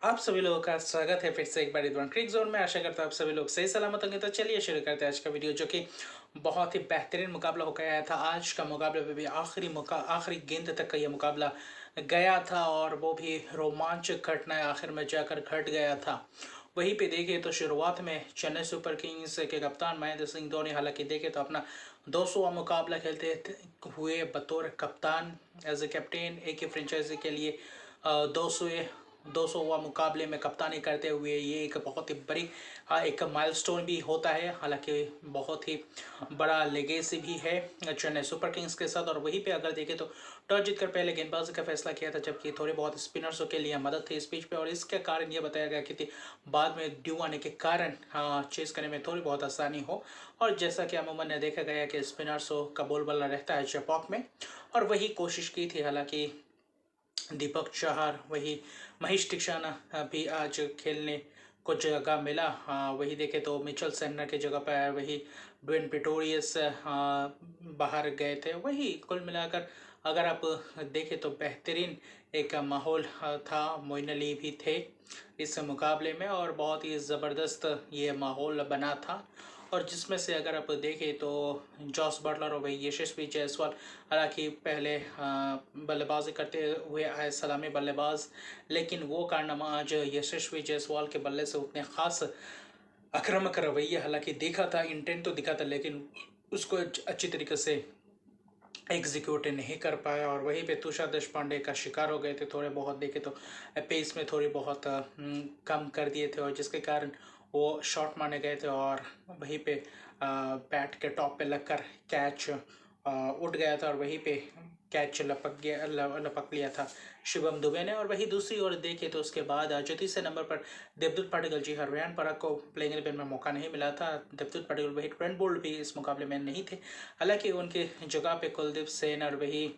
आप सभी लोगों का स्वागत है फिर से एक बार रिदवान क्रिक जोन में। आशा करता हूँ आप सभी लोग सही सलामत होंगे। तो चलिए शुरू करते हैं आज का वीडियो, जो कि बहुत ही बेहतरीन मुकाबला होकर आया था। आज का मुकाबले में भी आखिरी गेंद तक का ये मुकाबला गया था और वो भी रोमांचक घटना आखिर में जाकर घट गया था। वहीं पे देखें तो शुरुआत में चेन्नई सुपर किंग्स के कप्तान महेंद्र सिंह धोनी हालांकि देखें तो अपना 200वां मुकाबला खेलते हुए बतौर कप्तान, एज ए कैप्टन एक ही फ्रेंचाइजी के लिए 200वां मुकाबले में कप्तानी करते हुए ये एक बहुत ही बड़ी एक माइलस्टोन भी होता है। हालांकि बहुत ही बड़ा लेगेसी भी है चेन्नई सुपर किंग्स के साथ। और वहीं पे अगर देखें तो टॉस जीतकर पहले गेंदबाजी का फैसला किया था, जबकि थोड़े बहुत स्पिनर्सों के लिए मदद थी इस पिच पे। और इसके कारण ये बताया गया कि बाद में ड्यू आने के कारण चेस करने में थोड़ी बहुत आसानी हो। और जैसा कि अमूमन ने देखा गया कि स्पिनर्सों का बोलबाला रहता है चेपॉक में, और वही कोशिश की थी। हालांकि दीपक चाहर, वही महेश दीक्षाना भी आज खेलने को जगह मिला। वही देखे तो मिचेल सेनर की जगह पर वही ड्वेन प्रिटोरियस बाहर गए थे। वही कुल मिलाकर अगर आप देखें तो बेहतरीन एक माहौल था। मोइन अली भी थे इस मुकाबले में और बहुत ही ज़बरदस्त ये माहौल बना था। और जिसमें से अगर आप देखें तो जॉस बटलर और वही यशस्वी जायसवाल, हालांकि पहले बल्लेबाजी करते हुए आए सलामी बल्लेबाज, लेकिन वो कारनामा आज यशस्वी जायसवाल के बल्ले से उतने खास आक्रामक रवैया, हालांकि देखा था, इंटेंट तो दिखा था, लेकिन उसको अच्छी तरीके से एग्जीक्यूट नहीं कर पाया। और वहीं पे तुषार देशपांडे का शिकार हो गए थे। थोड़े बहुत देखे तो पेस में थोड़ी बहुत कम कर दिए थे, और जिसके कारण वो शॉट मारने गए थे और वहीं पे बैट के टॉप पे लगकर कैच उठ गया था। और वहीं पे कैच लपक लिया था शिवम दुबे ने। और वही दूसरी ओर देखे तो उसके बाद जो तीसरे नंबर पर देवदूत पाटिल, जी हाँ, रेयान पराग को प्लेइंग 11 में मौका नहीं मिला था। देवदूत पाटिल वही ट्रेंट बोल्ट भी इस मुकाबले में नहीं थे। हालांकि उनके जगह पे कुलदीप सेन और वही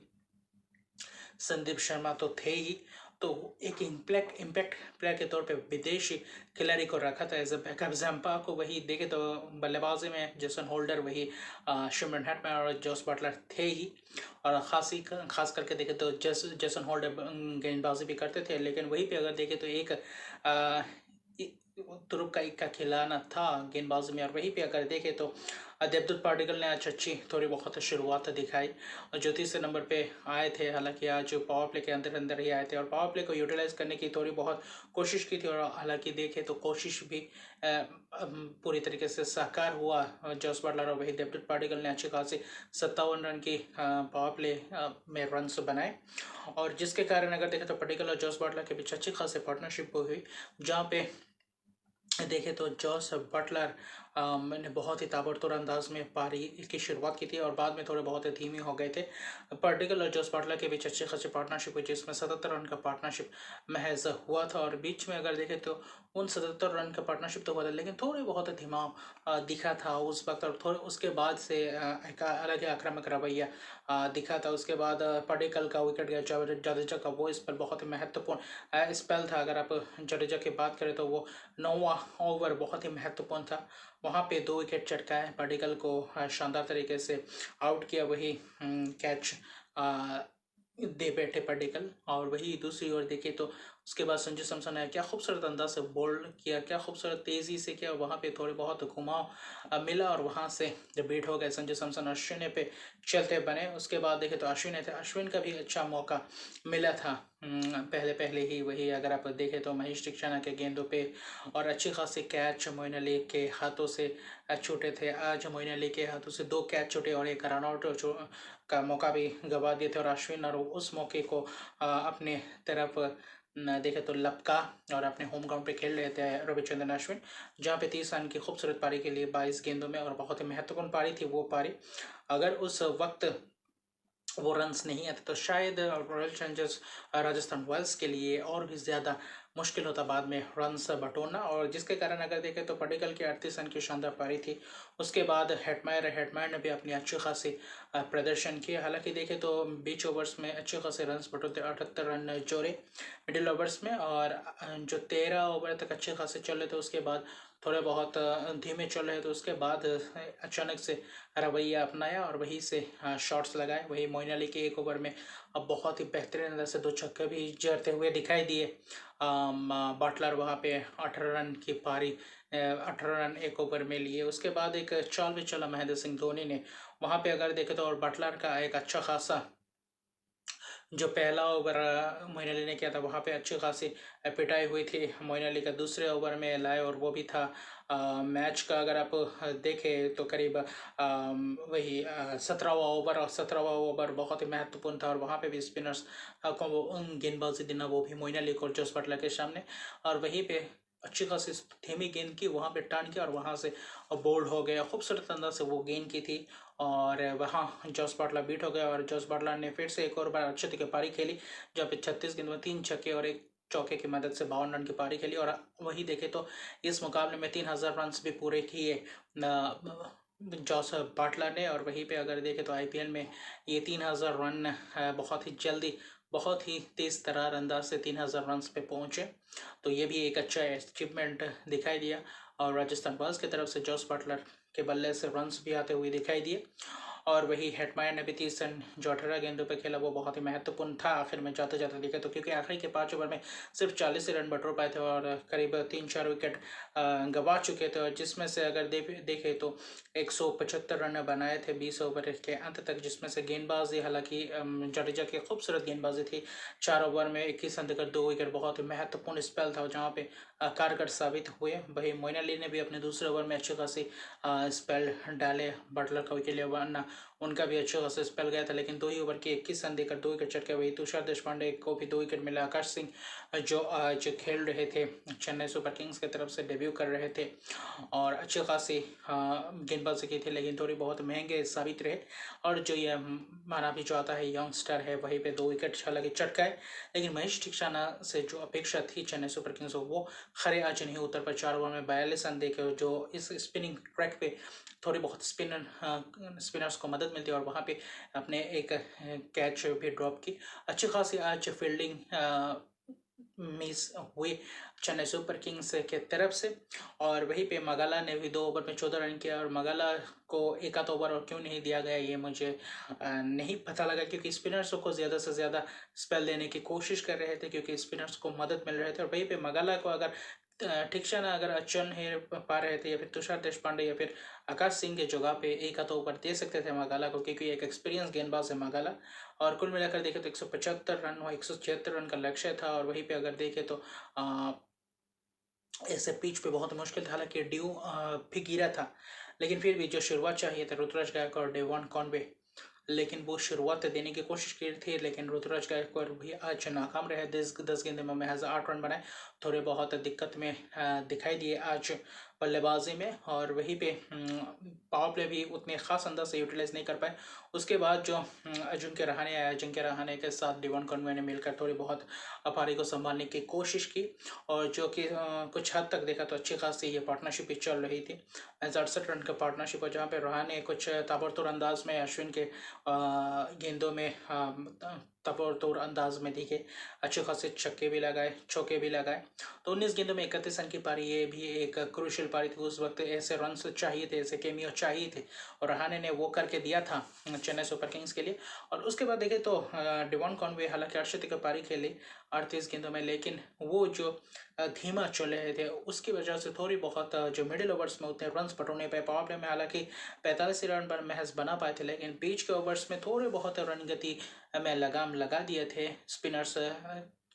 संदीप शर्मा तो थे ही। तो एक इम्पैक्ट प्लेयर के तौर पे विदेशी खिलाड़ी को रखा था एज ए बैकअप जम्पा को। वही देखे तो बल्लेबाजी में जेसन होल्डर, वही शिमरन हेटमैन और जोस बटलर थे ही। और खास करके देखे तो जेसन होल्डर गेंदबाजी भी करते थे। लेकिन वहीं पे अगर देखे तो एक तुरुप का इक्का खिलाना था गेंदबाजी में। और वहीं पे अगर देखे तो देवदूत पाटिल ने आज अच्छी थोड़ी बहुत शुरुआत दिखाई और जो तीसरे नंबर पे आए थे। हालांकि आज पावर प्ले के अंदर अंदर ही आए थे और पावर प्ले को यूटिलाइज करने की थोड़ी बहुत कोशिश की थी। और हालांकि देखे तो कोशिश भी पूरी तरीके से साकार हुआ। जोस बटलर और वही देवदूत पाटिल ने अच्छी खासी 57 रन की पावर प्ले में रन्स बनाए। और जिसके कारण अगर देखें तो पाटिल और जोस बटलर के बीच अच्छी खासी पार्टनरशिप हुई, जहाँ पे देखें तो जॉस बटलर मैंने बहुत ही ताबड़तोड़ अंदाज में पारी की शुरुआत की थी और बाद में थोड़े बहुत धीमे हो गए थे। पार्टिकल और जॉस बटलर के बीच अच्छी खासी पार्टनरशिप हुई, जिसमें 77 रन का पार्टनरशिप महज हुआ था। और बीच में अगर देखें तो उन 77 रन का पार्टनरशिप तो हुआ था, लेकिन थोड़े बहुत धीमा दिखा था उस वक्त। और थोड़े उसके बाद से एक अलग ही आक्रामक रवैया दिखा था। उसके बाद पार्टिकल का विकेट गया, जडेजा का वो स्पेल बहुत ही महत्वपूर्ण स्पेल था। अगर आप जडेजा की बात करें तो वो 9वां ओवर बहुत ही महत्वपूर्ण था। वहाँ पे 2 विकेट चटकाए, पार्टिकल को शानदार तरीके से आउट किया, वही कैच दे बैठे पार्टिकल। और वही दूसरी ओर देखे तो उसके बाद संजू सैमसन ने क्या खूबसूरत अंदाज से बॉल किया, क्या खूबसूरत तेज़ी से किया। वहाँ पे थोड़े बहुत घुमाव मिला और वहाँ से जब बीट हो गए संजू सैमसन, अश्विन पे चलते बने। उसके बाद देखे तो अश्विन का भी अच्छा मौका मिला था पहले पहले ही। वही अगर आप देखें तो महेश दीक्षाना के गेंदों पे और अच्छी खासी कैच मोइन अली के हाथों से छूटे थे। आज मोइन अली के हाथों से 2 कैच छूटे और एक रन आउट का मौका भी गंवा दिए थे। और अश्विन और उस मौके को अपने तरफ देखे तो लपका और अपने होम ग्राउंड पे खेल रहे थे रविचंद्रन अश्विन, जहाँ पे 30 रन की खूबसूरत पारी के लिए 22 गेंदों में, और बहुत ही महत्वपूर्ण पारी थी वो पारी। अगर उस वक्त वो रन्स नहीं आते तो शायद रॉयल चैलेंजर्स राजस्थान रॉयल्स के लिए और भी ज़्यादा मुश्किल होता बाद में रन्स बटोरना। और जिसके कारण अगर देखें तो पार्टिकल की 38 रन की शानदार पारी थी। उसके बाद हेटमायर ने भी अपनी अच्छी खासी प्रदर्शन किया। हालांकि देखें तो बीच ओवर्स में अच्छे खासे रन्स बटोरते 78 रन जोड़े मिडिल ओवर्स में। और जो 13 ओवर तक अच्छे खासे चल रहे थे उसके बाद थोड़े बहुत धीमे चल रहे थे, उसके बाद अचानक से रवैया अपनाया और वहीं से शॉट्स लगाए। वही मोइन अली के एक ओवर में अब बहुत ही बेहतरीन अंदर से 2 छक्के भी जड़ते हुए दिखाई दिए। बटलर वहाँ पे 18 रन की पारी 18 रन एक ओवर में लिए। उसके बाद एक चाल भी चला महेंद्र सिंह धोनी ने वहाँ पे अगर देखे तो, और बटलर का एक अच्छा खासा जो पहला ओवर मोइन अली ने किया था वहाँ पे अच्छी खासी पिटाई हुई थी। मोइन अली का दूसरे ओवर में लाए और वो भी था मैच का अगर आप देखें तो करीब वही 17वां ओवर, और 17वां ओवर बहुत ही महत्वपूर्ण था और वहाँ पे भी स्पिनर्स को वो गेंदबाजी देना, वो भी मोइन अली को और जोस बटलर के सामने, और वहीं पे अच्छी खासी धीमी गेंद की वहाँ पे टर्न किया और वहाँ से बोल्ड हो गया। खूबसूरत अंदाज से वो गेंद की थी और वहाँ जोस बटलर बीट हो गया और जोस बटलर ने फिर से एक और बार अच्छे तरीके पारी खेली, जहाँ पे 36 गेंद में 3 छक्के और एक चौके की मदद से 52 रन की पारी खेली। और वही देखे तो इस मुकाबले में 3000 रन भी पूरे किए जोस बटलर ने। और वहीं पे अगर देखें तो आईपीएल में ये 3000 रन बहुत ही जल्दी, बहुत ही तेज़ तरार अंदाज से 3000 रन पे पहुंचे, तो ये भी एक अच्छा अचीवमेंट दिखाई दिया। और राजस्थान रॉयल्स की तरफ से जोस बटलर के बल्ले से रन्स भी आते हुए दिखाई दिए। और वही हेटमायर ने भी 30 रन जो 18 गेंदों पर खेला वो बहुत ही महत्वपूर्ण था आखिर में जाते जाते दिखे तो, क्योंकि आखिरी के 5 ओवर में सिर्फ 40 ही रन बटोर पाए थे और करीब 3-4 विकेट गंवा चुके थे, और जिसमें से अगर देखे तो 175 रन बनाए थे 20 ओवर के अंत तक, जिसमें से गेंदबाजी हालांकि जडेजा की खूबसूरत गेंदबाजी थी। 4 ओवर में 21 रन देकर 2 विकेट, बहुत ही महत्वपूर्ण स्पेल था जहाँ पे कारगर साबित हुए। वही मोइन अली ने भी अपने दूसरे ओवर में अच्छी खासी स्पेल डाले बटलर को के लिए, वरना उनका भी अच्छा खासा स्पेल गया था, लेकिन 2 ही ओवर के 21 रन देकर 2 विकेट चटके। वही तुषार देशपांडे को भी 2 विकेट मिला। आकाश सिंह जो आज खेल रहे थे चेन्नई सुपर किंग्स की तरफ से डेब्यू कर रहे थे और अच्छी खासी गेंदबाजी की थी, लेकिन थोड़ी बहुत महंगे साबित रहे। और जो ये माना भी जाता है यंगस्टर है, वहीं पे 2 विकेट हालांकि चटकाए, लेकिन महेश ठिक्साना से जो अपेक्षा थी चेन्नई सुपर किंग्स वो खरे आज नहीं उतर पर। 4 ओवर में 42 रन देके जो इस स्पिनिंग ट्रैक पे थोड़ी बहुत स्पिनर्स को मदद मिलती है और वहाँ पे अपने एक कैच भी ड्रॉप की। अच्छी खासी आज फील्डिंग मिस हुई चेन्नई सुपर किंग्स के तरफ से। और वहीं पे मगाला ने भी 2 ओवर में 14 रन किया, और मगाला को एक आध ओवर और क्यों नहीं दिया गया ये मुझे नहीं पता लगा, क्योंकि स्पिनर्स को ज़्यादा से ज़्यादा स्पेल देने की कोशिश कर रहे थे, क्योंकि स्पिनर्स को मदद मिल रहे थे। और वहीं पे मगाला को अगर ठिक्साना अगर चुन ही पा रहे थे, या फिर तुषार देशपांडे या फिर आकाश सिंह के जगह पे एक आध ओवर दे सकते थे मगाला को, क्योंकि एक एक्सपीरियंस गेंदबाज है मगाला। और कुल मिलाकर देखें तो 175 रन और 176 रन का लक्ष्य था। और वहीं पे अगर देखें तो ऐसे पिच पे बहुत मुश्किल था, हालांकि ड्यू भी गिरा था, लेकिन फिर भी जो शुरुआत चाहिए था ऋतुराज गायकवाड़ और डेवन कॉनवे, लेकिन वो शुरुआत देने की कोशिश की थी, लेकिन ऋतुराज गायकवाड़ भी आज नाकाम रहे। 10 गेंदों में महज 8 रन बनाए, थोड़े बहुत दिक्कत में दिखाई दिए आज बल्लेबाजी में। और वहीं पे पावर प्ले भी उतने खास अंदाज से यूटिलाइज नहीं कर पाए। उसके बाद जो अजिंक्य रहाणे आया, अजिंक्य रहाणे के साथ डेवन कॉनवे ने मिलकर थोड़ी बहुत पारी को संभालने की कोशिश की, और जो कि कुछ हद तक देखा तो अच्छी खासी ये पार्टनरशिप भी चल रही थी। 68 रन का पार्टनरशिप है, जहाँ पे रहाणे कुछ ताबड़तोड़ अंदाज में अश्विन के गेंदों में ताबड़तोड़ अंदाज में दिखे, अच्छे खासे छक्के भी लगाए, चौके भी लगाए। तो 19 गेंदों में 31 रन की पारी, ये भी एक क्रूशियल पारी थी। उस वक्त ऐसे रन चाहिए थे, ऐसे केमियो चाहिए थे, और रहाणे ने वो करके दिया था चेन्नई सुपर किंग्स के लिए। और उसके बाद देखें तो डेवन कॉनवे हालांकि 68 की पारी खेली 38 गेंदों में, लेकिन वो जो धीमा चल रहे थे उसकी वजह से थोड़ी बहुत जो मिडिल ओवर्स में उतने रन बटो नहीं पाए। पावर प्ले में हालांकि 45 रन पर महज बना पाए थे, लेकिन बीच के ओवर्स में थोड़े बहुत रन गति में लगाम लगा दिए थे स्पिनर्स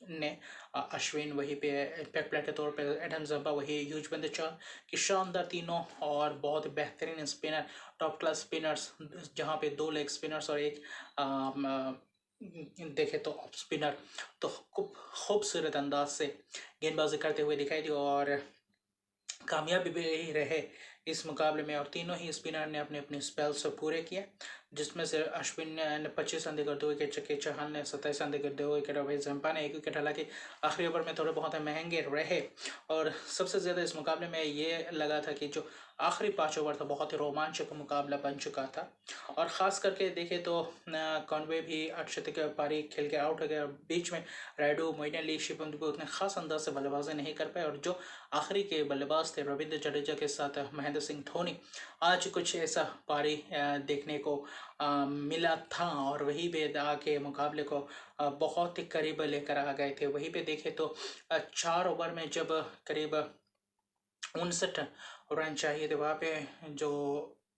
ने। अश्विन वहीं पे इम्पैक्ट प्लेयर के तौर पे, एडम जंपा वही, युजवेंद्र चहल की शानदार तीनों और बहुत बेहतरीन स्पिनर, टॉप क्लास स्पिनर्स, जहाँ पे 2 लेग स्पिनर्स और एक देखे तो ऑफ स्पिनर, तो खूबसूरत अंदाज से गेंदबाजी करते हुए दिखाई दी और कामयाबी भी रहे इस मुकाबले में। और तीनों ही स्पिनर ने अपने अपने स्पेल्स पूरे किए, जिसमें से अश्विन ने 25 रन देकर 2 विकेट चके, चहल ने 27 रन देकर 2 विकेट, और वही जंपा ने 1 विकेट। हालांकि आखिरी ओवर में थोड़े बहुत महंगे रहे, और सबसे ज़्यादा इस मुकाबले में ये लगा था कि जो आखिरी 5 ओवर था, बहुत ही रोमांचक मुकाबला बन चुका था। और ख़ास करके देखें तो कॉनवे भी अर्धशतक की पारी खेल के आउट हो गया। बीच में रायडू, मोइन अली, शिवम दुबे उतने खास अंदाज से बल्लेबाजी नहीं कर पाए, और जो आखिरी के बल्लेबाज थे रविंद्र जडेजा के साथ महेंद्र सिंह धोनी, आज कुछ ऐसा पारी देखने को मिला था, और वहीं पे आके मुकाबले को बहुत ही करीब लेकर आ गए थे। वहीं पे देखें तो 4 ओवर में जब करीब 59 रन चाहिए थे, वहाँ पे जो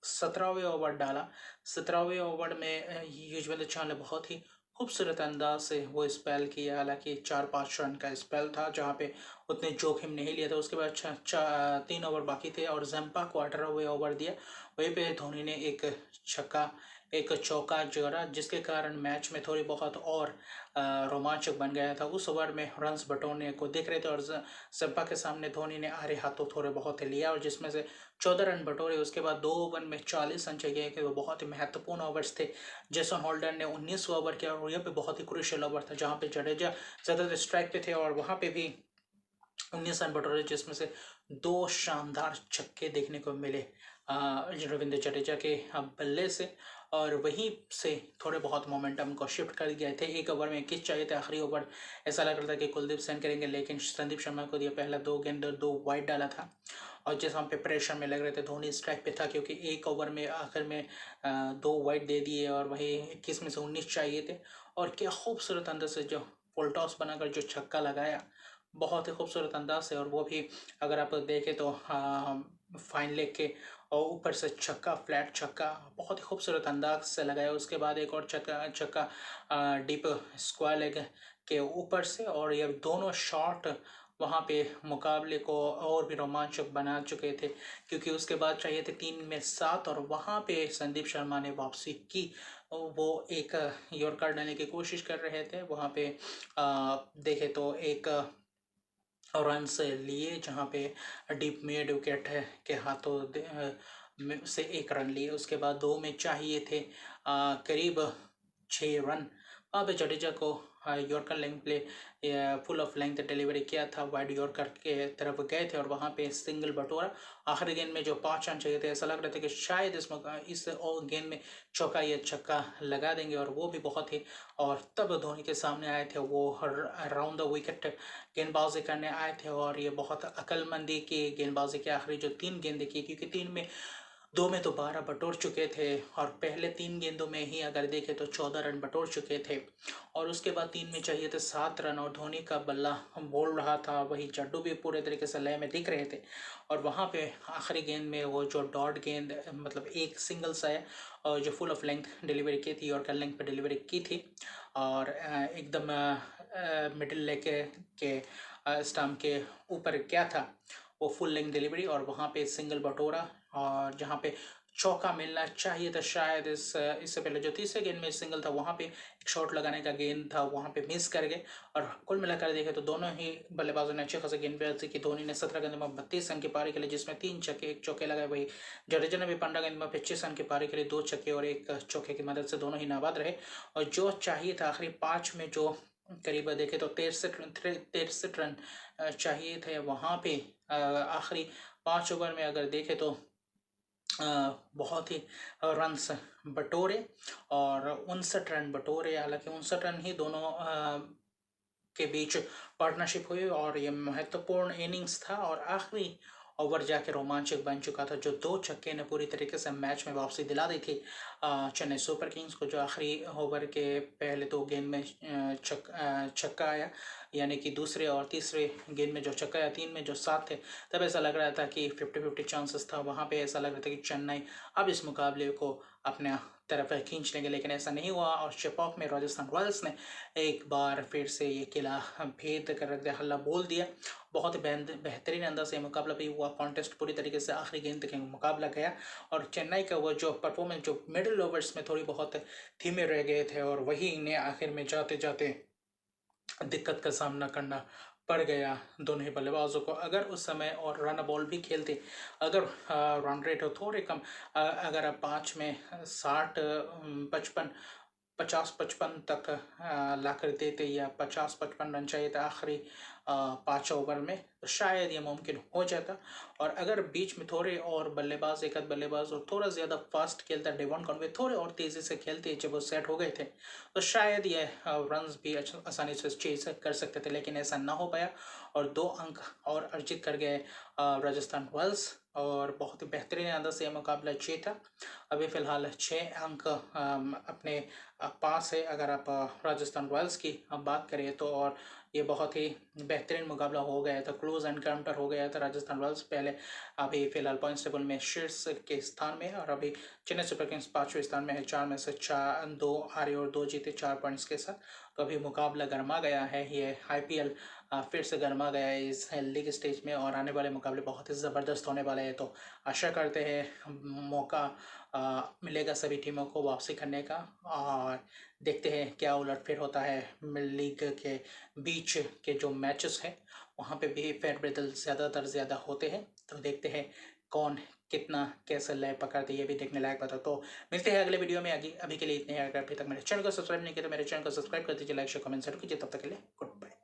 17वें ओवर डाला, 17वें ओवर में युजवेंद्र चहल ने बहुत ही खूबसूरत अंदाज से वो स्पेल किया। हालांकि 4-5 रन का स्पेल था जहाँ पे उतने जोखिम नहीं लिया था। उसके बाद 3 ओवर बाकी थे और जंपा को 18वें ओवर दिया। वहीं पे धोनी ने एक छक्का, एक चौका जोड़ा, जिसके कारण मैच में थोड़ी बहुत और रोमांचक बन गया था। उस ओवर में रन्स बटोरने को दिख रहे थे, और जंपा के सामने धोनी ने आरे हाथों थोड़े बहुत लिया, और जिसमें से 14 रन बटोरे। उसके बाद 2 ओवर में 40 रन चाहिए कि वो बहुत ही महत्वपूर्ण ओवर्स थे। जेसन होल्डर ने 19 ओवर किया, और यह भी बहुत ही क्रूशियल ओवर था जहाँ पे जडेजा ज़्यादातर स्ट्राइक पे थे, और वहाँ पे भी 19 रन बटोरे, जिसमें से 2 शानदार छक्के देखने को मिले रविंद्र जडेजा के बल्ले से, और वहीं से थोड़े बहुत मोमेंटम को शिफ्ट कर गए थे। 1 ओवर में 21 चाहिए थे, आखिरी ओवर ऐसा लग रहा था कि कुलदीप सेन करेंगे, लेकिन संदीप शर्मा को दिया पहला 2 गेंद 2 वाइड डाला था, और जिस हम पे प्रेशर में लग रहे थे धोनी स्ट्राइक पे था, क्योंकि 1 ओवर में आखिर में 2 वाइड दे दिए, और वही 21 में से 19 चाहिए थे। और क्या खूबसूरत अंदर से जो फुल टॉस बनाकर जो छक्का लगाया, बहुत ही खूबसूरत अंदाज से, और वो भी अगर आप देखें तो फाइन लेग के और ऊपर से छक्का, फ्लैट छक्का, बहुत ही खूबसूरत अंदाज से लगाया। उसके बाद एक और छक्का डीप स्क्वायर लेग के ऊपर से, और ये दोनों शॉट वहाँ पे मुकाबले को और भी रोमांचक बना चुके थे, क्योंकि उसके बाद चाहिए थे 3 में 7, और वहाँ पे संदीप शर्मा ने वापसी की। वो एक यॉर्कर डालने की कोशिश कर रहे थे, वहाँ पे देखे तो एक रन से लिए, जहाँ पे डीप मिड विकेट के हाथों से 1 रन लिए। उसके बाद 2 में चाहिए थे करीब 6 रन। वहाँ पे जडेजा को yorker length play full of length delivery किया था, वाइड यॉर्कर के तरफ गए थे, और वहाँ पे सिंगल बटोरा। आखिरी गेंद में जो 5 रन चाहिए थे, ऐसा लग रहा था कि शायद इस गेंद में चौका या छक्का लगा देंगे, और वो भी बहुत ही। और तब धोनी के सामने आए थे वो राउंड द विकेट गेंदबाजी करने आए थे, और ये बहुत अक्लमंदी की गेंदबाजी की आखिरी जो 3 गेंदें की, क्योंकि 2 में तो 12 बटोर चुके थे, और पहले 3 गेंदों में ही अगर देखें तो 14 रन बटोर चुके थे, और उसके बाद 3 में चाहिए थे 7 रन, और धोनी का बल्ला बोल रहा था, वही जड्डू भी पूरे तरीके से लय में दिख रहे थे। और वहाँ पे आखिरी गेंद में वो जो डॉट गेंद, मतलब एक सिंगल सा है, और जो फुल ऑफ लेंथ डिलीवरी की थी, और लेंथ पर डिलीवरी की थी, और एकदम मिडिल लेग के स्टंप के ऊपर क्या था, वो फुल लेंथ डिलीवरी, और वहाँ पे सिंगल बटोरा, और जहाँ पे चौका मिलना चाहिए था शायद। इससे पहले जो तीसरे गेंद में सिंगल था, वहाँ पे एक शॉट लगाने का गेंद था, वहाँ पे मिस कर गए। और कुल मिलाकर देखें तो दोनों ही बल्लेबाजों ने अच्छे खासे गेंदबाजी की। धोनी ने 17 गेंद में 32 रन की पारी के लिए, जिसमें 3 छक्के 1 चौके लगाए। वही जडेजा ने भी 15 गेंद में 25 रन की पारी के लिए 2 छक्के और 1 चौके की मदद से दोनों ही नाबाद रहे। और जो चाहिए था आखिरी 5 में, जो करीब देखे तो 63 रन चाहिए थे, वहाँ पे आखिरी 5 ओवर में अगर देखें तो बहुत ही रन्स बटोरे, और 59 रन बटोरे। हालांकि 59 रन ही दोनों के बीच पार्टनरशिप हुई, और ये महत्वपूर्ण इनिंग्स था, और आखिरी ओवर जाके रोमांचक बन चुका था। जो 2 छक्के ने पूरी तरीके से मैच में वापसी दिला दी थी चेन्नई सुपर किंग्स को। जो आखिरी ओवर के पहले 2 गेंद में छक्का आया, यानी कि दूसरे और तीसरे गेंद में जो छक्का आया, 3 में जो 7 थे, तब ऐसा लग रहा था कि 50-50 चांसेस था। वहाँ पे ऐसा लग रहा था कि चेन्नई अब इस मुकाबले को अपने तरफ खींच लेंगे, लेकिन ऐसा नहीं हुआ, और शेपॉक में राजस्थान रॉयल्स ने एक बार फिर से ये किला भेद कर रख दिया, हल्ला बोल दिया। बहुत बेहतरीन अंदाज से मुकाबला भी हुआ। कॉन्टेस्ट पूरी तरीके से आखिरी गेंद तक मुकाबला गया, और चेन्नई का वो जो परफॉर्मेंस, जो मिडिल ओवर्स में थोड़ी बहुत धीमे रह गए थे, और वही इन्हें आखिर में जाते जाते दिक्कत का सामना करना पड़ गया दोनों ही बल्लेबाजों को। अगर उस समय और रन बॉल भी खेलते, अगर रन रेट हो थोड़े कम, अगर आप 5 में 60 55 50-55 तक ला कर देते या 50-55 रन चाहिए था आखिरी 5 ओवर में, तो शायद ये मुमकिन हो जाता। और अगर बीच में थोड़े और बल्लेबाज, एक आध बल्लेबाज और थोड़ा ज़्यादा फास्ट खेलता डेवन कॉनवे, थोड़े और तेज़ी से खेलते जब वो सेट हो गए थे, तो शायद ये रन्स भी आसानी से चेज कर सकते थे, लेकिन ऐसा ना हो पाया और 2 अंक और अर्जित कर गए राजस्थान रॉयल्स और बहुत ही बेहतरीन अंदाज से मुकाबला जीता। अभी फ़िलहाल 6 अंक अपने पास है अगर आप राजस्थान रॉयल्स की बात करें तो। और ये बहुत ही बेहतरीन मुकाबला हो गया था, क्लोज एनकाउंटर हो गया था। राजस्थान रॉयल्स पहले अभी फ़िलहाल पॉइंट्स टेबल में शीर्ष के स्थान में, और अभी चेन्नई सुपर किंग्स 5वें स्थान में है, 4 में से 2 हारे और 2 जीते 4 पॉइंट्स के साथ। तो अभी मुकाबला गर्मा गया है, ये IPL फिर से गर्मा गया है इस लीग स्टेज में, और आने वाले मुकाबले बहुत ही ज़बरदस्त होने वाले हैं। तो आशा करते हैं मौका मिलेगा सभी टीमों को वापसी करने का, और देखते हैं क्या उलटफेर होता है। लीग के बीच के जो मैचेस हैं वहाँ पे भी फेरबदल ज़्यादा होते हैं, तो देखते हैं कौन कितना कैसे लय पकड़ते, ये भी देखने लायक बता। तो मिलते हैं अगले वीडियो में। आगे अभी के लिए इतने हैं। अगर अभी तक मेरे चैनल को सब्सक्राइब नहीं किया तो मेरे चैनल को सब्सक्राइब कर दीजिए, लाइक शेयर कमेंट जरूर कीजिए। तब तक के लिए गुड।